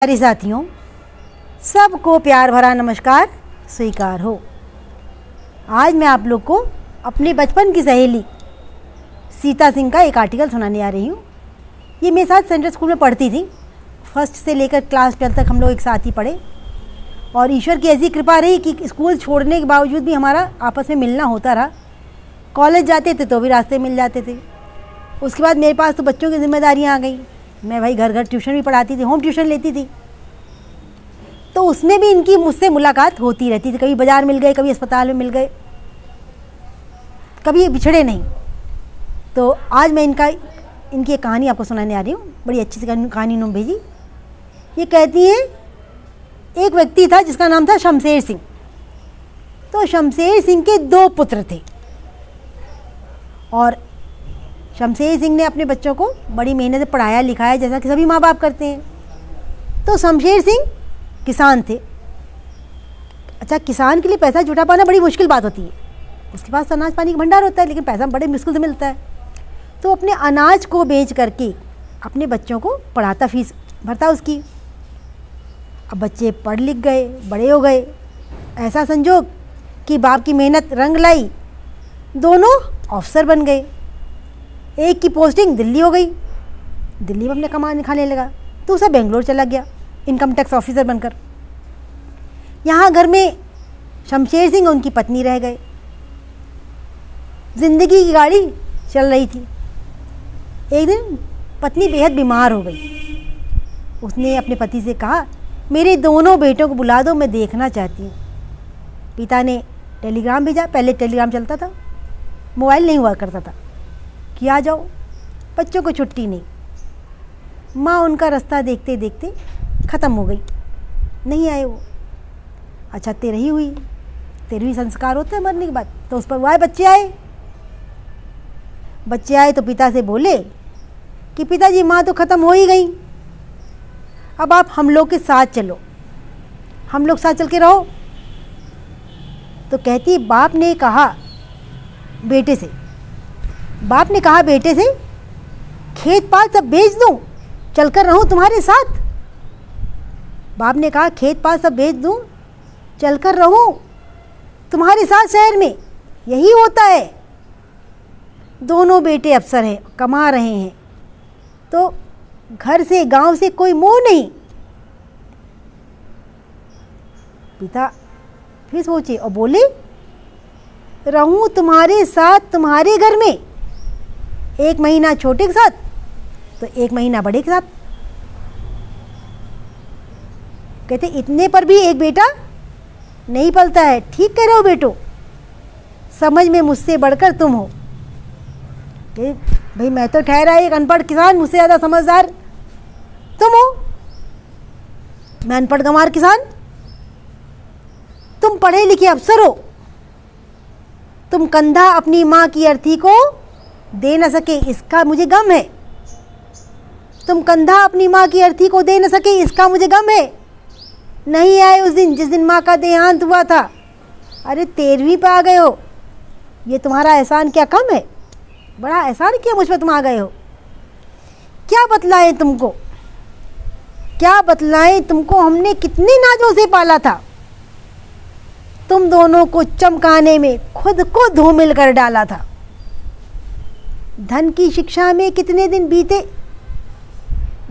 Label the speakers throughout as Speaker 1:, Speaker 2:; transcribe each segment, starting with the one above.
Speaker 1: प्यारे साथियों, सबको प्यार भरा नमस्कार स्वीकार हो। आज मैं आप लोग को अपने बचपन की सहेली सीता सिंह का एक आर्टिकल सुनाने आ रही हूँ। ये मेरे साथ सेंट्रल स्कूल में पढ़ती थी। फर्स्ट से लेकर क्लास 12 तक हम लोग एक साथ ही पढ़े और ईश्वर की ऐसी कृपा रही कि स्कूल छोड़ने के बावजूद भी हमारा आपस में मिलना होता रहा। कॉलेज जाते थे तो भी रास्ते मिल जाते थे। उसके बाद मेरे पास तो बच्चों की जिम्मेदारियाँ आ गई। मैं भाई घर घर ट्यूशन भी पढ़ाती थी, होम ट्यूशन लेती थी, तो उसमें भी इनकी मुझसे मुलाकात होती रहती थी। कभी बाज़ार मिल गए, कभी अस्पताल में मिल गए, कभी बिछड़े नहीं। तो आज मैं इनकी एक कहानी आपको सुनाने आ रही हूँ। बड़ी अच्छी सी कहानी इन्होंने भेजी। ये कहती हैं, एक व्यक्ति था जिसका नाम था शमशेर सिंह। तो शमशेर सिंह के 2 पुत्र थे और शमशेर सिंह ने अपने बच्चों को बड़ी मेहनत से पढ़ाया लिखाया, जैसा कि सभी माँ बाप करते हैं। तो शमशेर सिंह किसान थे। अच्छा, किसान के लिए पैसा जुटा पाना बड़ी मुश्किल बात होती है। उसके पास अनाज पानी का भंडार होता है, लेकिन पैसा बड़े मुश्किल से मिलता है। तो अपने अनाज को बेच करके अपने बच्चों को पढ़ाता, फीस भरता उसकी। अब बच्चे पढ़ लिख गए, बड़े हो गए। ऐसा संजोग कि बाप की मेहनत रंग लाई, दोनों अफसर बन गए। एक की पोस्टिंग दिल्ली हो गई, दिल्ली में अपने कमाने खाने लगा। दूसरा बेंगलोर चला गया इनकम टैक्स ऑफिसर बनकर। यहाँ घर में शमशेर सिंह और उनकी पत्नी रह गए। जिंदगी की गाड़ी चल रही थी। एक दिन पत्नी बेहद बीमार हो गई। उसने अपने पति से कहा, मेरे दोनों बेटों को बुला दो, मैं देखना चाहती हूँ। पिता ने टेलीग्राम भेजा। पहले टेलीग्राम चलता था, मोबाइल नहीं हुआ करता था कि आ जाओ। बच्चों को छुट्टी नहीं। माँ उनका रास्ता देखते देखते ख़त्म हो गई, नहीं आए वो। अच्छा, 13 हुई, 13वीं संस्कार होते हैं मरने के बाद। तो उस पर वो आए, बच्चे आए। बच्चे आए तो पिता से बोले कि पिताजी, माँ तो ख़त्म हो ही गई, अब आप हम लोग के साथ चलो, हम लोग साथ चल के रहो। तो कहती, बाप ने कहा बेटे से, खेत पात सब बेच दूं, चलकर रहूं तुम्हारे साथ। बाप ने कहा, खेत पात सब बेच दूं, चलकर रहूं तुम्हारे साथ शहर में। यही होता है। दोनों बेटे अफसर हैं, कमा रहे हैं, तो घर से गांव से कोई मोह नहीं। पिता फिर सोचे और बोले, रहूं तुम्हारे साथ तुम्हारे घर में, 1 महीना छोटे के साथ तो 1 महीना बड़े के साथ। कहते, इतने पर भी एक बेटा नहीं पलता है। ठीक कह रहे हो बेटो, समझ में मुझसे बढ़कर तुम हो। भाई, मैं तो ठहरा एक अनपढ़ किसान, मुझसे ज़्यादा समझदार तुम हो। मैं अनपढ़ गंवार किसान, तुम पढ़े लिखे अफसर हो। तुम कंधा अपनी माँ की अर्थी को दे न सके, इसका मुझे गम है। तुम कंधा अपनी माँ की अर्थी को दे न सके, इसका मुझे गम है। नहीं आए उस दिन जिस दिन माँ का देहांत हुआ था। अरे 13वीं पे आ गए हो, ये तुम्हारा एहसान क्या कम है? बड़ा एहसान किया मुझ पर तुम आ गए हो। क्या बतलाएं तुमको, क्या बतलाएं तुमको, हमने कितने नाजों से पाला था। तुम दोनों को चमकाने में खुद को धूमिल कर डाला था। धन की शिक्षा में कितने दिन बीते,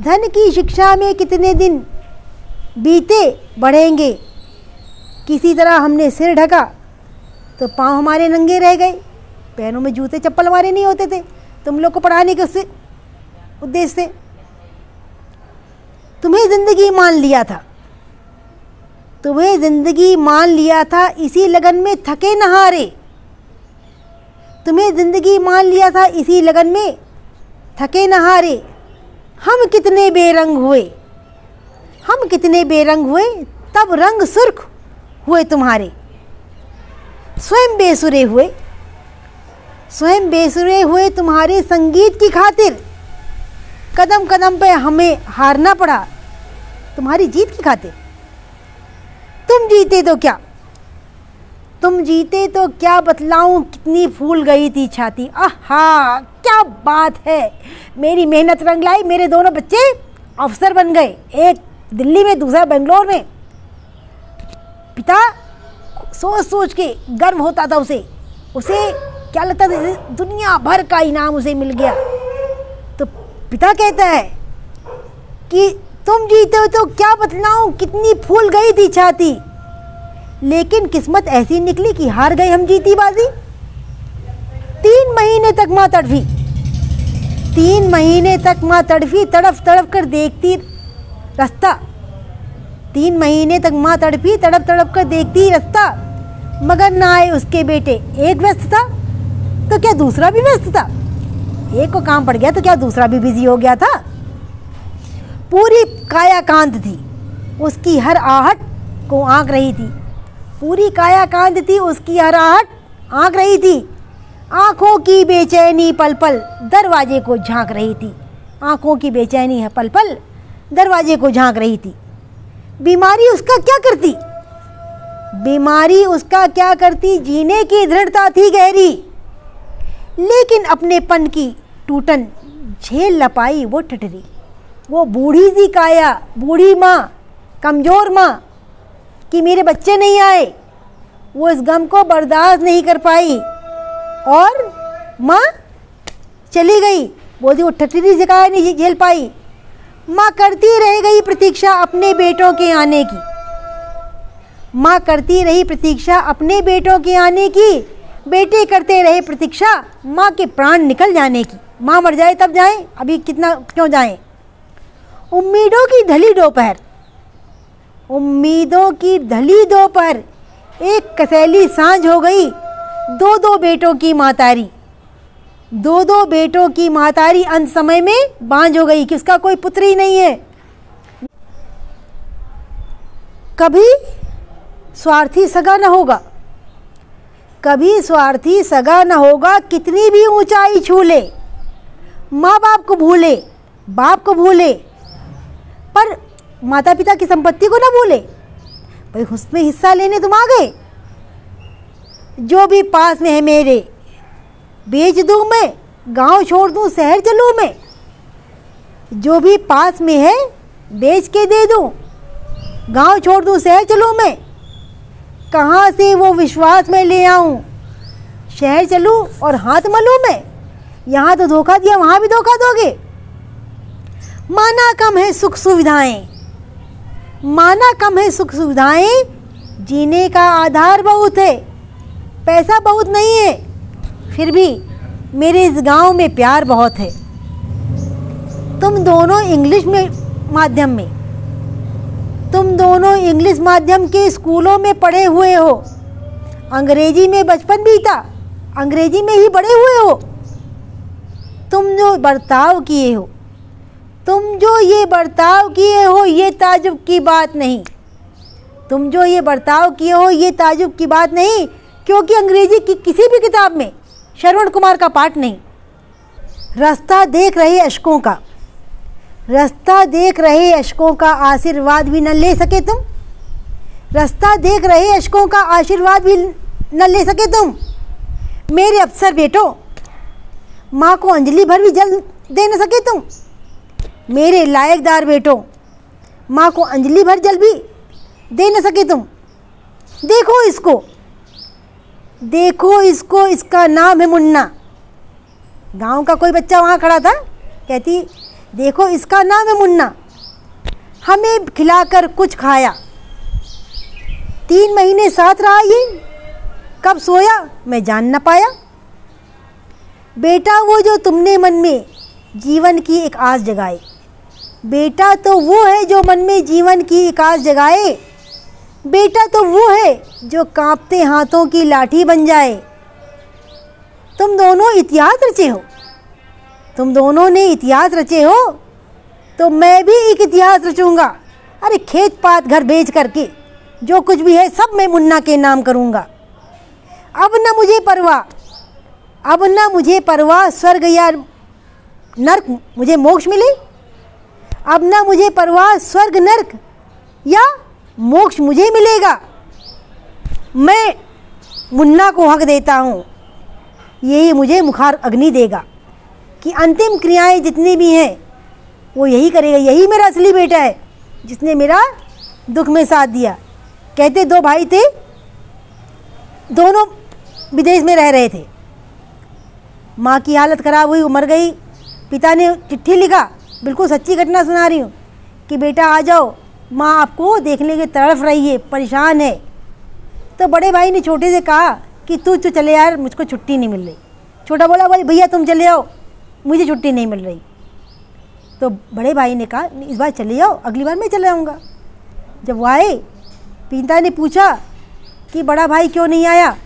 Speaker 1: धन की शिक्षा में कितने दिन बीते बढ़ेंगे। किसी तरह हमने सिर ढका तो पाँव हमारे नंगे रह गए। पैरों में जूते चप्पल हमारे नहीं होते थे तुम लोग को पढ़ाने के उद्देश्य से। तुम्हें जिंदगी मान लिया था, तुम्हें जिंदगी मान लिया था, इसी लगन में थके न हारे। तुम्हें जिंदगी मान लिया था, इसी लगन में थके न हारे। हम कितने बेरंग हुए, हम कितने बेरंग हुए, तब रंग सुर्ख हुए तुम्हारे। स्वयं बेसुरे हुए, स्वयं बेसुरे हुए तुम्हारे संगीत की खातिर। कदम कदम पे हमें हारना पड़ा तुम्हारी जीत की खातिर। तुम जीते तो क्या, तुम जीते तो क्या बतलाऊं, कितनी फूल गई थी छाती। आहा, क्या बात है, मेरी मेहनत रंग लाई, मेरे दोनों बच्चे अफसर बन गए। एक दिल्ली में, दूसरा बेंगलोर में। पिता सोच सोच के गर्व होता था उसे क्या लगता था दुनिया भर का इनाम उसे मिल गया। तो पिता कहता है कि तुम जीते हो तो क्या बतलाऊं, कितनी फूल गई थी छाती, लेकिन किस्मत ऐसी निकली कि हार गए हम जीती बाजी। 3 महीने तक माँ तड़फी, 3 महीने तक माँ तड़फी, तड़फ तड़फ कर देखती रास्ता। 3 महीने तक माँ तड़फी, तड़प तड़प कर देखती रास्ता, मगर ना आए उसके बेटे। एक व्यस्त था तो क्या दूसरा भी व्यस्त था? एक को काम पड़ गया तो क्या दूसरा भी बिजी हो गया था? पूरी काया कांत थी, उसकी हर आहट को आंक रही थी। पूरी काया कांत थी, उसकी हर आहट आंक रही थी। आँखों की बेचैनी पल पल दरवाजे को झांक रही थी। आँखों की बेचैनी है पल पल दरवाजे को झांक रही थी। बीमारी उसका क्या करती, बीमारी उसका क्या करती, जीने की दृढ़ता थी गहरी, लेकिन अपनेपन की टूटन झेल न पाई वो ठठरी। वो बूढ़ी सी काया, बूढ़ी माँ, कमज़ोर माँ कि मेरे बच्चे नहीं आए, वो इस गम को बर्दाश्त नहीं कर पाई और माँ चली गई। बोलती वो ठठरी से काया नहीं झेल पाई। माँ करती रह गई प्रतीक्षा अपने बेटों के आने की। माँ करती रही प्रतीक्षा अपने बेटों के आने की। बेटे करते रहे प्रतीक्षा माँ के प्राण निकल जाने की। माँ मर जाए तब जाएं, अभी कितना क्यों जाएं। उम्मीदों की ढली दोपहर, उम्मीदों की ढली दोपहर, एक कसैली सांझ हो गई। 2 बेटों की मातारी, 2 बेटों की मातारी अंत समय में बांझ हो गई कि उसका कोई पुत्र ही नहीं है। कभी स्वार्थी सगा न होगा, कभी स्वार्थी सगा न होगा, कितनी भी ऊंचाई छू ले। माँ बाप को भूले, बाप को भूले, पर माता पिता की संपत्ति को ना भूले। भाई उसमें हिस्सा लेने तुम आ गए। जो भी पास में है मेरे बेच दूं मैं, गांव छोड़ दूं शहर चलूं मैं। जो भी पास में है बेच के दे दूं, गांव छोड़ दूं शहर चलूं मैं। कहाँ से वो विश्वास में ले आऊं, शहर चलूं और हाथ मलूं मैं। यहाँ तो धोखा दिया, वहाँ भी धोखा दोगे। माना कम है सुख सुविधाएं, माना कम है सुख सुविधाएं, जीने का आधार बहुत है, पैसा बहुत नहीं है, फिर भी मेरे इस गांव में प्यार बहुत है। तुम दोनों इंग्लिश में माध्यम में, तुम दोनों इंग्लिश माध्यम के स्कूलों में पढ़े हुए हो। अंग्रेजी में बचपन बीता, अंग्रेजी में ही बड़े हुए हो। तुम जो बर्ताव किए हो, तुम जो ये बर्ताव किए हो, ये ताजुब की बात नहीं। तुम जो ये बर्ताव किए हो, ये ताजुब की बात नहीं, क्योंकि अंग्रेजी की किसी भी किताब में श्रवण कुमार का पाठ नहीं। रास्ता देख रहे अशकों का, रास्ता देख रहे अशकों का आशीर्वाद भी न ले सके तुम। रास्ता देख रहे अशकों का आशीर्वाद भी न ले सके तुम। मेरे अफसर बेटो, माँ को अंजलि भर भी जल दे न सके तुम। मेरे लायकदार बेटो, माँ को अंजलि भर जल भी दे न सके तुम। देखो इसको, देखो इसको, इसका नाम है मुन्ना। गांव का कोई बच्चा वहाँ खड़ा था, कहती देखो इसका नाम है मुन्ना, हमें खिलाकर कुछ खाया। 3 महीने साथ रहा ये, कब सोया मैं जान न पाया। बेटा वो जो तुमने मन में जीवन की एक आस जगाए, बेटा तो वो है जो मन में जीवन की एक आस जगाए। बेटा तो वो है जो कांपते हाथों की लाठी बन जाए। तुम दोनों इतिहास रचे हो, तुम दोनों ने इतिहास रचे हो, तो मैं भी एक इतिहास रचूंगा। अरे खेत पात घर बेच करके जो कुछ भी है सब मैं मुन्ना के नाम करूंगा। अब न मुझे परवाह, अब न मुझे परवाह स्वर्ग या नर्क मुझे मोक्ष मिले। अब न मुझे परवाह स्वर्ग नर्क या मोक्ष मुझे मिलेगा। मैं मुन्ना को हक देता हूँ, यही मुझे मुखार अग्नि देगा कि अंतिम क्रियाएं जितनी भी हैं वो यही करेगा। यही मेरा असली बेटा है, जिसने मेरा दुख में साथ दिया। कहते 2 भाई थे, दोनों विदेश में रह रहे थे। माँ की हालत ख़राब हुई, वो मर गई। पिता ने चिट्ठी लिखा, बिल्कुल सच्ची घटना सुना रही हूँ, कि बेटा आ जाओ, माँ आपको देखने के तड़फ रही है, परेशान है। तो बड़े भाई ने छोटे से कहा कि तू चले यार, मुझको छुट्टी नहीं मिल रही। छोटा बोला भैया तुम चले आओ, मुझे छुट्टी नहीं मिल रही। तो बड़े भाई ने कहा इस बार चले जाओ, अगली बार मैं चले आऊँगा। जब वो आए, पिता ने पूछा कि बड़ा भाई क्यों नहीं आया।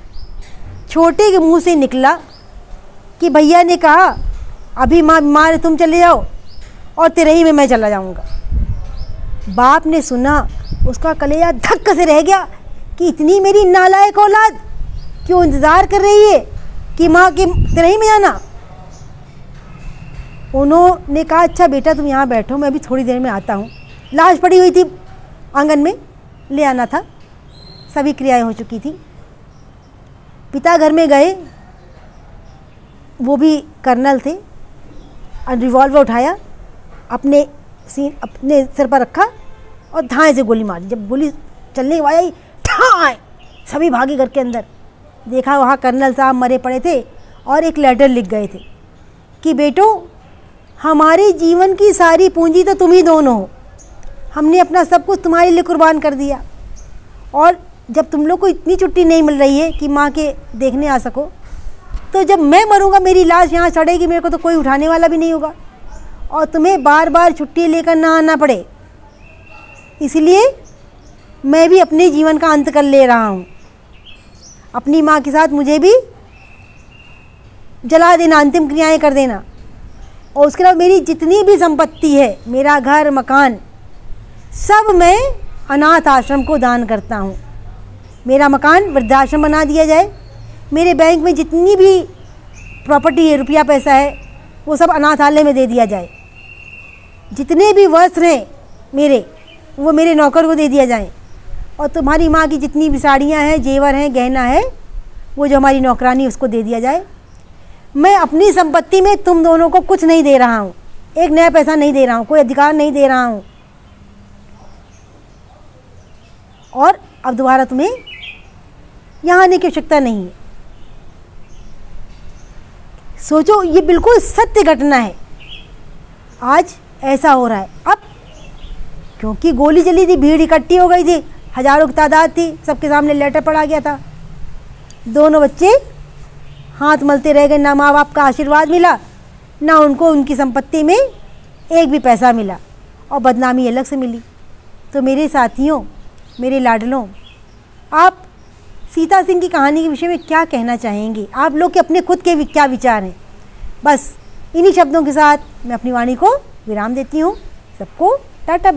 Speaker 1: छोटे के मुंह से निकला कि भैया ने कहा अभी माँ बीमार है, तुम चले जाओ और तिरही में मैं चला जाऊँगा। बाप ने सुना, उसका कलेजा धक्क से रह गया कि इतनी मेरी नालायक औलाद क्यों इंतज़ार कर रही है कि माँ की तिरही में जाना। उन्होंने कहा अच्छा बेटा तुम यहाँ बैठो, मैं अभी थोड़ी देर में आता हूँ। लाश पड़ी हुई थी आंगन में, ले आना था, सभी क्रियाएं हो चुकी थी। पिता घर में गए, वो भी कर्नल थे, और रिवॉल्वर उठाया, अपने सिर पर रखा और धाए से गोली मारी। जब गोली चलने वाली ठाए, सभी भागे घर के अंदर। देखा वहाँ कर्नल साहब मरे पड़े थे और एक लेटर लिख गए थे कि बेटो हमारे जीवन की सारी पूंजी तो तुम ही दोनों हो, हमने अपना सब कुछ तुम्हारे लिए कुर्बान कर दिया, और जब तुम लोग को इतनी छुट्टी नहीं मिल रही है कि माँ के देखने आ सको, तो जब मैं मरूंगा मेरी लाश यहाँ चढ़ेगी, मेरे को तो कोई उठाने वाला भी नहीं होगा, और तुम्हें बार बार छुट्टी लेकर ना आना पड़े। इसलिए मैं भी अपने जीवन का अंत कर ले रहा हूँ। अपनी माँ के साथ मुझे भी जला देना, अंतिम क्रियाएं कर देना, और उसके बाद मेरी जितनी भी संपत्ति है, मेरा घर मकान, सब मैं अनाथ आश्रम को दान करता हूँ। मेरा मकान वृद्धाश्रम बना दिया जाए, मेरे बैंक में जितनी भी प्रॉपर्टी है, रुपया पैसा है, वो सब अनाथालय में दे दिया जाए। जितने भी वस्त्र हैं मेरे, वो मेरे नौकर को दे दिया जाए, और तुम्हारी माँ की जितनी भी साड़ियाँ हैं, जेवर हैं, गहना है, वो जो हमारी नौकरानी उसको दे दिया जाए। मैं अपनी संपत्ति में तुम दोनों को कुछ नहीं दे रहा हूँ, एक नया पैसा नहीं दे रहा हूँ, कोई अधिकार नहीं दे रहा हूँ, और अब दोबारा तुम्हें यहाँ आने की आवश्यकता नहीं है। सोचो, ये बिल्कुल सत्य घटना है। आज ऐसा हो रहा है। अब क्योंकि गोली चली थी, भीड़ इकट्ठी हो गई थी, हजारों की तादाद थी, सबके सामने लेटर पड़ा गया था। दोनों बच्चे हाथ मलते रह गए, ना माँ बाप का आशीर्वाद मिला, ना उनको उनकी संपत्ति में एक भी पैसा मिला, और बदनामी अलग से मिली। तो मेरे साथियों, मेरे लाडलों, आप सीता सिंह की कहानी के विषय में क्या कहना चाहेंगे? आप लोग के अपने खुद के क्या विचार हैं? बस इन्हीं शब्दों के साथ मैं अपनी वाणी को विराम देती हूँ। सबको टाटा।